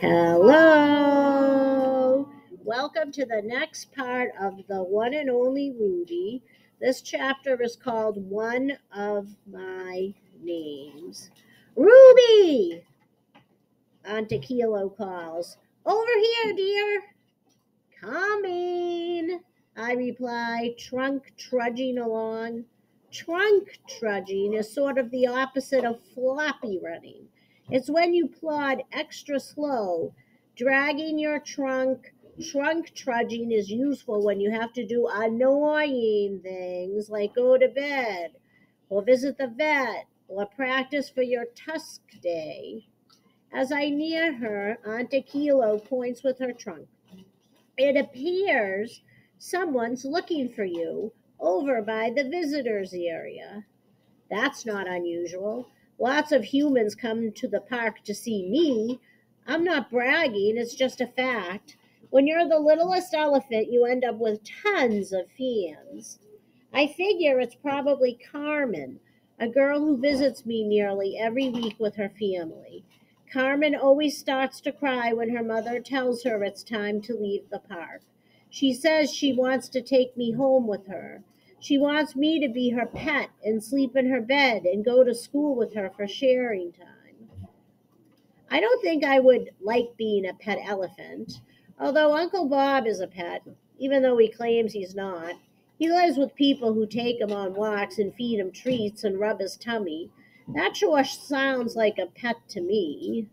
Hello. Welcome to the next part of the one and only Ruby. This chapter is called One of My Names. Ruby! Auntie Kilo calls. Over here, dear. Coming, I reply, trunk trudging along. Trunk trudging is sort of the opposite of floppy running. It's when you plod extra slow, dragging your trunk. Trunk trudging is useful when you have to do annoying things like go to bed, or visit the vet, or practice for your tusk day. As I near her, Auntie Kilo points with her trunk. It appears someone's looking for you over by the visitors area. That's not unusual. Lots of humans come to the park to see me. I'm not bragging, it's just a fact. When you're the littlest elephant, you end up with tons of fans. I figure it's probably Carmen, a girl who visits me nearly every week with her family. Carmen always starts to cry when her mother tells her it's time to leave the park. She says she wants to take me home with her. She wants me to be her pet and sleep in her bed and go to school with her for sharing time. I don't think I would like being a pet elephant, although Uncle Bob is a pet, even though he claims he's not. He lives with people who take him on walks and feed him treats and rub his tummy. That sure sounds like a pet to me.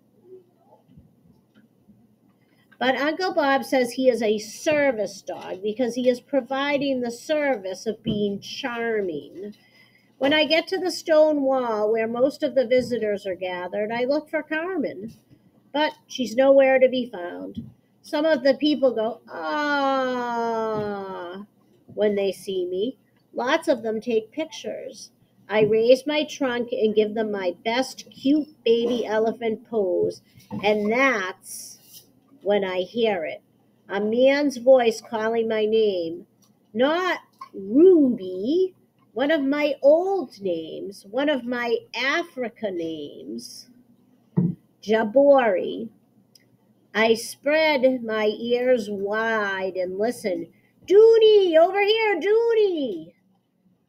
But Uncle Bob says he is a service dog because he is providing the service of being charming. When I get to the stone wall where most of the visitors are gathered, I look for Carmen, but she's nowhere to be found. Some of the people go, ah, when they see me. Lots of them take pictures. I raise my trunk and give them my best cute baby elephant pose, and that's when I hear it. A man's voice calling my name. Not Ruby, one of my old names, one of my Africa names, Jabori. I spread my ears wide and listen. Dooney, over here, Dooney.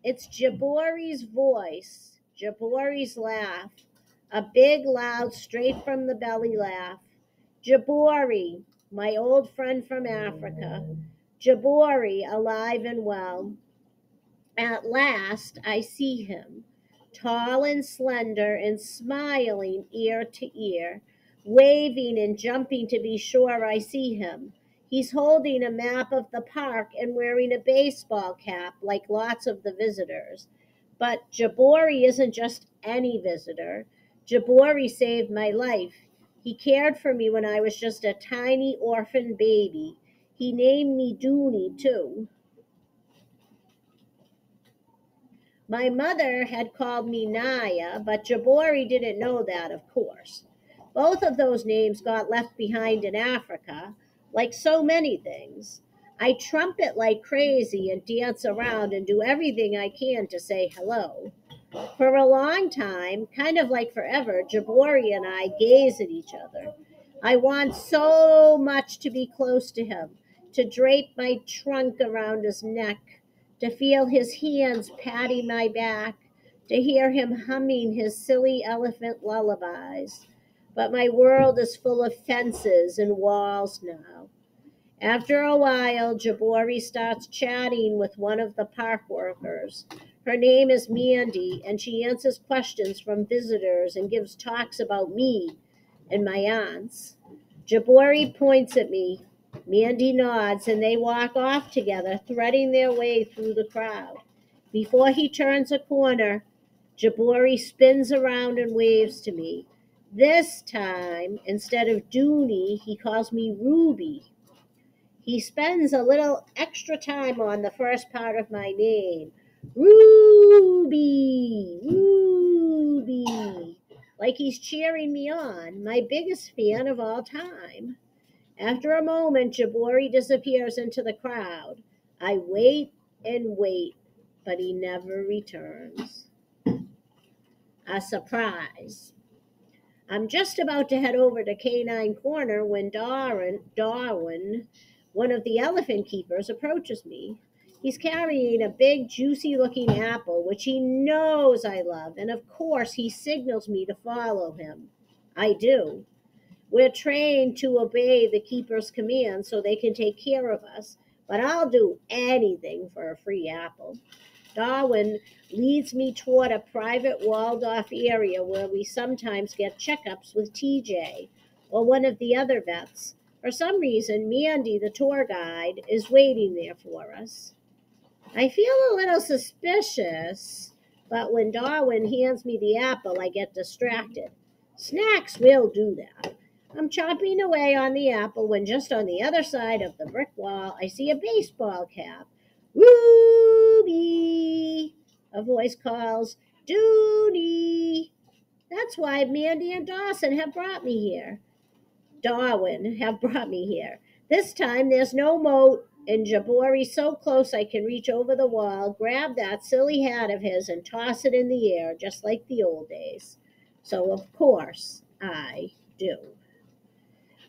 It's Jabori's voice, Jabori's laugh, a big, loud, straight from the belly laugh. Jabori, my old friend from Africa. Jabori, alive and well. At last I see him, tall and slender and smiling ear to ear, waving and jumping to be sure I see him. He's holding a map of the park and wearing a baseball cap like lots of the visitors. But Jabori isn't just any visitor. Jabori saved my life. He cared for me when I was just a tiny orphan baby. He named me Dooney, too. My mother had called me Naya, but Jabori didn't know that, of course. Both of those names got left behind in Africa, like so many things. I trumpet like crazy and dance around and do everything I can to say hello. For a long time, kind of like forever, Jabori and I gaze at each other. I want so much to be close to him, to drape my trunk around his neck, to feel his hands patting my back, to hear him humming his silly elephant lullabies. But my world is full of fences and walls now. After a while, Jabori starts chatting with one of the park workers. Her name is Mandy, and she answers questions from visitors and gives talks about me and my aunts. Jabori points at me. Mandy nods, and they walk off together, threading their way through the crowd. Before he turns a corner, Jabori spins around and waves to me. This time, instead of Dooney, he calls me Ruby. He spends a little extra time on the first part of my name. Ruby, Ruby. Like he's cheering me on, my biggest fan of all time. After a moment, Jabori disappears into the crowd. I wait and wait, but he never returns. A surprise. I'm just about to head over to Canine Corner when Darwin, one of the elephant keepers, approaches me. He's carrying a big, juicy looking apple, which he knows I love, and of course he signals me to follow him. I do. We're trained to obey the keeper's commands so they can take care of us, but I'll do anything for a free apple. Darwin leads me toward a private walled off area where we sometimes get checkups with TJ or one of the other vets. For some reason, Mandy, the tour guide, is waiting there for us. I feel a little suspicious, but when Darwin hands me the apple, I get distracted. Snacks will do that. I'm chopping away on the apple when just on the other side of the brick wall, I see a baseball cap. Ruby! A voice calls, Dooney! That's why Mandy and Dawson have brought me here. Darwin have brought me here. This time there's no moat, and Jabori so close I can reach over the wall, grab that silly hat of his, and toss it in the air, just like the old days. So, of course, I do.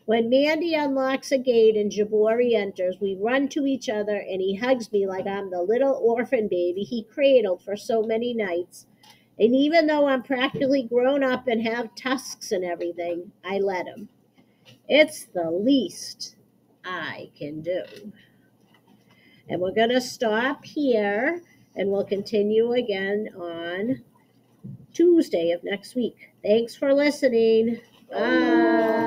When Mandy unlocks a gate and Jabori enters, we run to each other and he hugs me like I'm the little orphan baby he cradled for so many nights. And even though I'm practically grown up and have tusks and everything, I let him. It's the least I can do. And we're going to stop here and we'll continue again on Tuesday of next week. Thanks for listening. Bye.